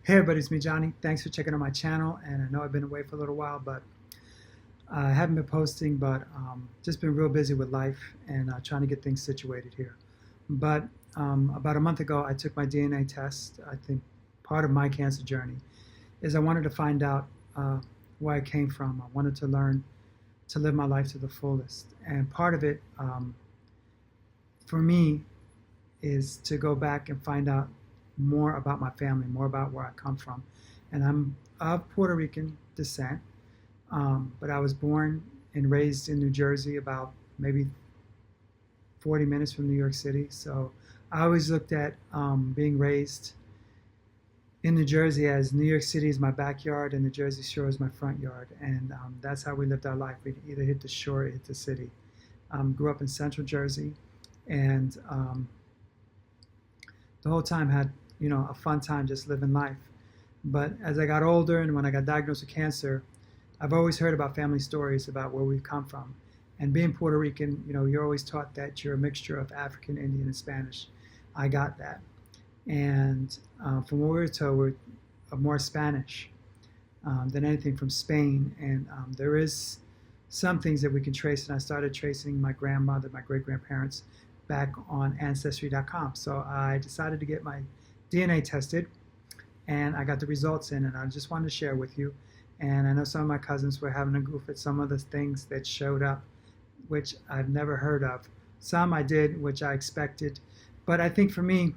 Hey everybody, it's me Johnny. Thanks for checking out my channel, and I know I've been away for a little while, but I haven't been posting, but just been real busy with life and trying to get things situated here. But about a month ago, I took my DNA test. I think part of my cancer journey is I wanted to find out where I came from. I wanted to learn to live my life to the fullest, and part of it for me is to go back and find out more about my family, more about where I come from. And I'm of Puerto Rican descent, but I was born and raised in New Jersey, about maybe 40 minutes from New York City. So I always looked at being raised in New Jersey as New York City is my backyard and the Jersey Shore is my front yard. And that's how we lived our life. We either hit the shore or hit the city. Grew up in Central Jersey, and the whole time had a fun time just living life. But as I got older and when I got diagnosed with cancer, I've always heard about family stories about where we've come from. And being Puerto Rican, you're always taught that you're a mixture of African, Indian, and Spanish. I got that. And from what we were told, we're more Spanish than anything from Spain. And there is some things that we can trace. And I started tracing my grandmother, my great-grandparents, back on Ancestry.com. So I decided to get my DNA tested, and I got the results in, and I just wanted to share with you. And I know some of my cousins were having a goof at some of the things that showed up, which I've never heard of. Some I did, which I expected. But I think for me,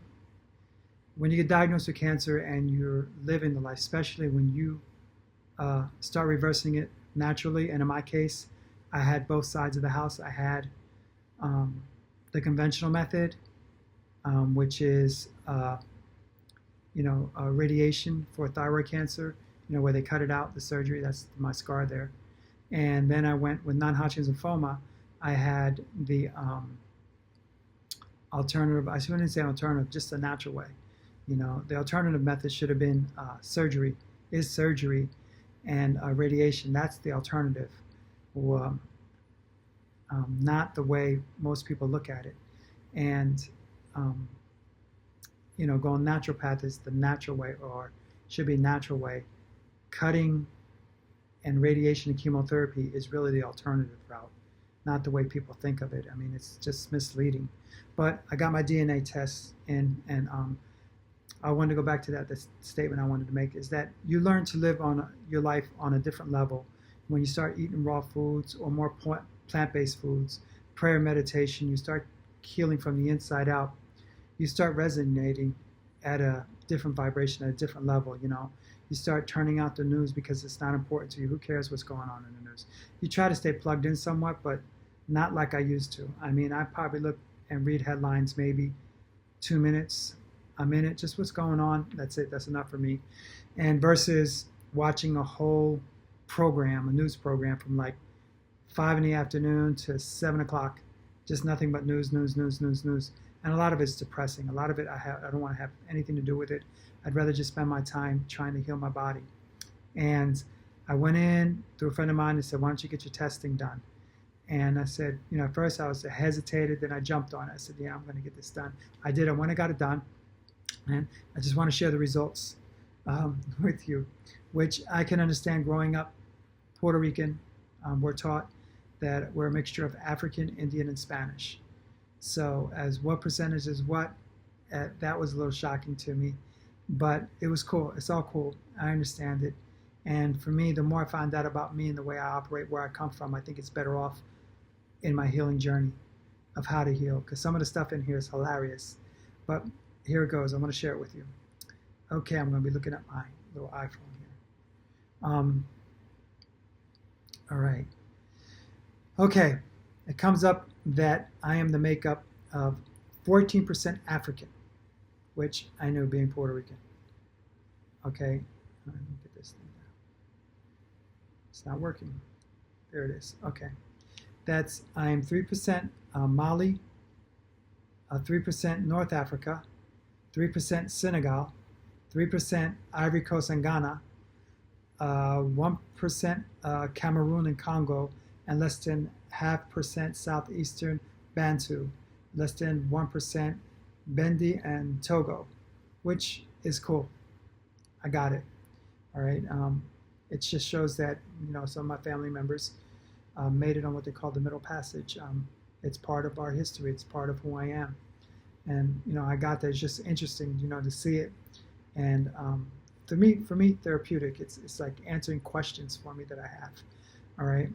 when you get diagnosed with cancer and you're living the life, especially when you start reversing it naturally, and in my case, I had both sides of the house. I had the conventional method, which is radiation for thyroid cancer, where they cut it out, the surgery. That's my scar there. And then I went with non-Hodgkin's lymphoma. I had the alternative. I shouldn't say alternative, just a natural way. The alternative method should have been surgery, and radiation. That's the alternative, or not the way most people look at it. And going naturopath is the natural way, or should be natural way. Cutting and radiation and chemotherapy is really the alternative route, not the way people think of it. I mean, it's just misleading. But I got my DNA test in, and I wanted to go back to that. The statement I wanted to make is that you learn to live your life on a different level when you start eating raw foods or more plant-based foods, prayer, meditation. You start healing from the inside out. You start resonating at a different vibration, at a different level. You start turning out the news because it's not important to you. Who cares what's going on in the news? You try to stay plugged in somewhat, but not like I used to. I mean, I probably look and read headlines maybe 2 minutes, a minute, just what's going on. That's it. That's enough for me. And versus watching a whole program, a news program from like 5 in the afternoon to 7 o'clock, just nothing but news, news, news, news, news. And a lot of it's depressing. A lot of it I don't want to have anything to do with it. I'd rather just spend my time trying to heal my body. And I went in through a friend of mine and said, why don't you get your testing done? And I said, at first I was hesitated, then I jumped on it. I said, yeah, I'm going to get this done. I did. I went and got it done. And I just want to share the results with you, which I can understand. Growing up Puerto Rican, we're taught that we're a mixture of African, Indian, and Spanish. So as what percentage is what, that was a little shocking to me. But it was cool. It's all cool. I understand it. And for me, the more I find out about me and the way I operate, where I come from, I think it's better off in my healing journey of how to heal. Because some of the stuff in here is hilarious. But here it goes. I'm going to share it with you. Okay, I'm going to be looking at my little iPhone here. All right. Okay, it comes up that I am the makeup of 14% African, which I knew being Puerto Rican. Okay, let me get this thing down. It's not working. There it is. Okay, I am 3% Mali, 3% North Africa, 3% Senegal, 3% Ivory Coast and Ghana, 1% Cameroon and Congo, and less than 0.5% Southeastern Bantu, less than 1% Bendi and Togo, which is cool. I got it. All right. It just shows that, some of my family members made it on what they call the Middle Passage. It's part of our history. It's part of who I am. And, I got that. It's just interesting, to see it. And for me, therapeutic, it's like answering questions for me that I have. All right.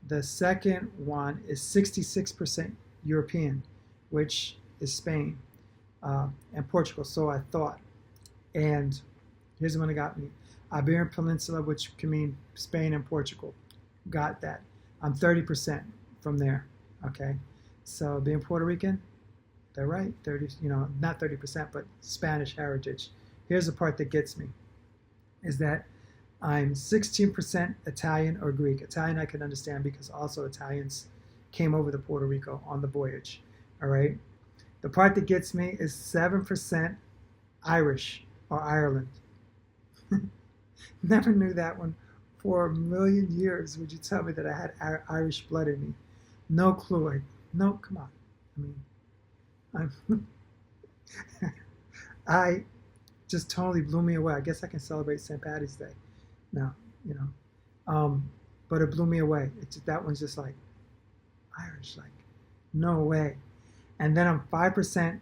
The second one is 66% European, which is Spain and Portugal. So I thought. And here's the one that got me. Iberian Peninsula, which can mean Spain and Portugal. Got that. I'm 30% from there. Okay. So being Puerto Rican, they're right. 30, not 30%, but Spanish heritage. Here's the part that gets me, is that I'm 16% Italian or Greek. Italian I can understand because also Italians came over to Puerto Rico on the voyage. All right. The part that gets me is 7% Irish or Ireland. Never knew that one for a million years. Would you tell me that I had Irish blood in me? No clue. No, come on. I just totally blew me away. I guess I can celebrate St. Patty's Day now, but it blew me away. That one's just like Irish, like no way. And then I'm 5%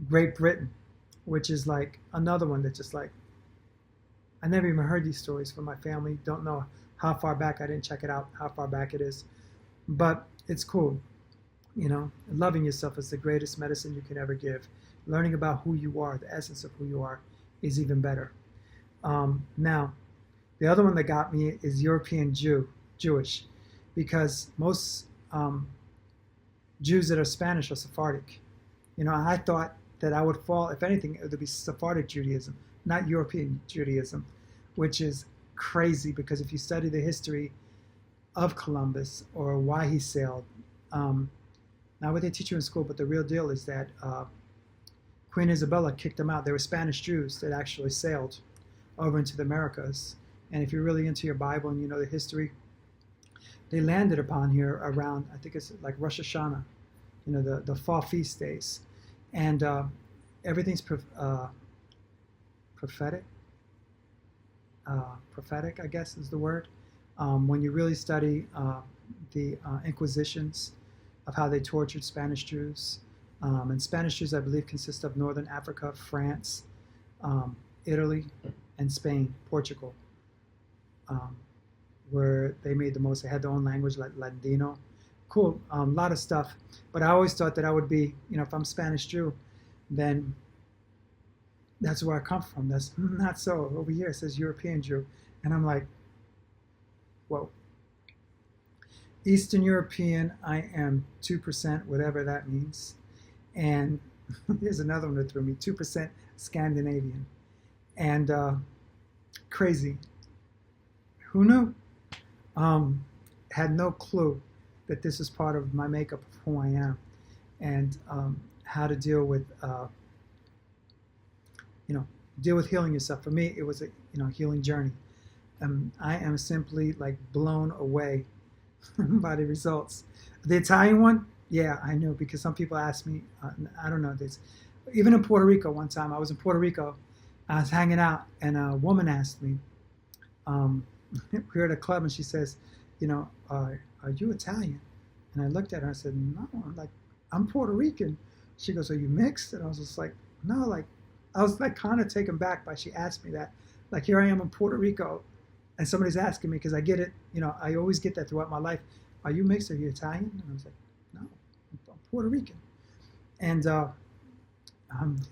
Great Britain, which is like another one that's just like, I never even heard these stories from my family. Don't know how far back. I didn't check it out, how far back it is. But it's cool. Loving yourself is the greatest medicine you can ever give. Learning about who you are, the essence of who you are, is even better. Now, the other one that got me is European Jewish, because most Jews that are Spanish are Sephardic. I thought that I would fall, if anything, it would be Sephardic Judaism, not European Judaism, which is crazy because if you study the history of Columbus or why he sailed, not what they teach you in school, but the real deal is that Queen Isabella kicked them out. They were Spanish Jews that actually sailed over into the Americas. And if you're really into your Bible and you know the history, they landed upon here around, I think it's like Rosh Hashanah, the fall feast days. And everything's prophetic, I guess is the word. When you really study the Inquisitions of how they tortured Spanish Jews. And Spanish Jews, I believe, consist of Northern Africa, France, Italy, and Spain, Portugal, where they made the most. They had their own language, like Ladino. Cool, a lot of stuff. But I always thought that I would be, if I'm Spanish Jew, then that's where I come from. That's not so. Over here it says European Jew. And I'm like, whoa. Eastern European, I am 2%, whatever that means. And here's another one that threw me, 2% Scandinavian. And crazy. Who knew? Had no clue that this is part of my makeup of who I am. And how to deal with, deal with healing yourself. For me, it was a, healing journey. I am simply like blown away by the results. The Italian one, yeah, I know, because some people ask me, I don't know this. Even in Puerto Rico one time, I was in Puerto Rico, I was hanging out, and a woman asked me, we were at a club, and she says, are you Italian? And I looked at her and I said, no, I'm Puerto Rican. She goes, are you mixed? And I was just like, no, I was kind of taken back by she asked me that. Like, here I am in Puerto Rico, and somebody's asking me, because I get it, I always get that throughout my life. Are you mixed? Are you Italian? And I was like, no, I'm Puerto Rican. And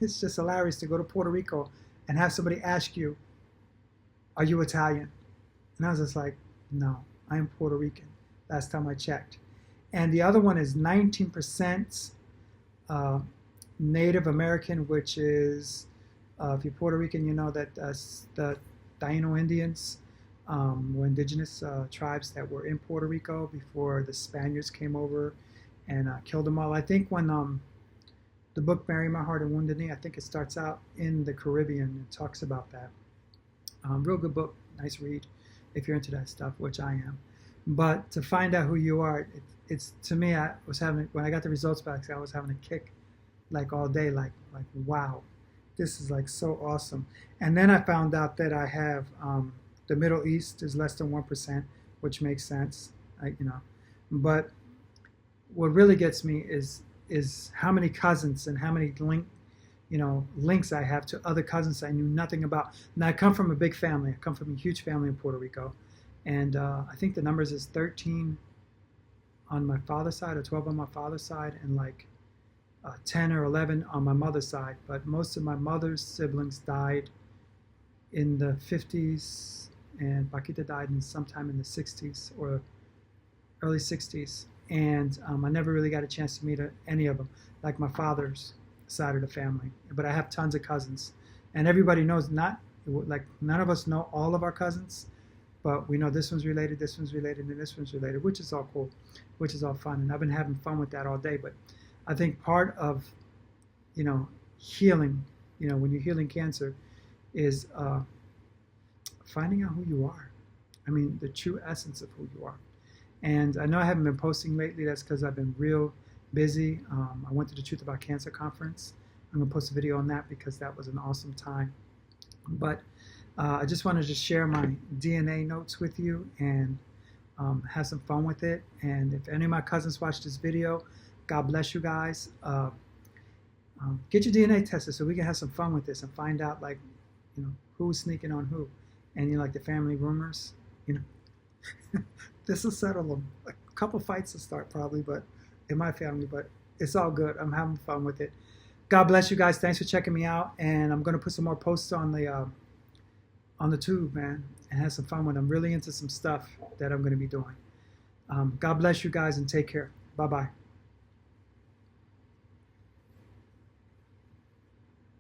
it's just hilarious to go to Puerto Rico and have somebody ask you, are you Italian? And I was just like, no, I am Puerto Rican. Last time I checked. And the other one is 19% Native American, which is, if you're Puerto Rican, you know that the Taino Indians were indigenous tribes that were in Puerto Rico before the Spaniards came over and killed them all. I think when the book Bury My Heart in Wounded Knee, I think it starts out in the Caribbean and talks about that. Real good book, nice read if you're into that stuff, which I am. But to find out who you are, it's to me, when I got the results back, I was having a kick like all day, like wow. This is like so awesome. And then I found out that I have the Middle East is less than 1%, which makes sense. But what really gets me is how many cousins and how many links I have to other cousins I knew nothing about. Now I come from a big family. I come from a huge family in Puerto Rico, and I think the numbers is 13 on my father's side or 12 on my father's side, and like 10 or 11 on my mother's side. But most of my mother's siblings died in the 50s, and Paquita died sometime in the 60s or early 60s. And I never really got a chance to meet any of them, like my father's side of the family. But I have tons of cousins, and everybody knows, none of us know all of our cousins, but we know this one's related, and this one's related, which is all cool, which is all fun. And I've been having fun with that all day. But I think part of, healing, when you're healing cancer, is finding out who you are. I mean, the true essence of who you are. And I know I haven't been posting lately. That's because I've been real busy. I went to the Truth About Cancer conference. I'm going to post a video on that because that was an awesome time. But I just wanted to share my DNA notes with you and have some fun with it. And if any of my cousins watch this video, God bless you guys. Get your DNA tested so we can have some fun with this and find out, who's sneaking on who. And, like the family rumors, this will settle them. A couple fights to start probably, but in my family, but it's all good. I'm having fun with it. God bless you guys. Thanks for checking me out. And I'm going to put some more posts on the tube, man, and have some fun with them. I'm really into some stuff that I'm going to be doing. God bless you guys and take care. Bye-bye.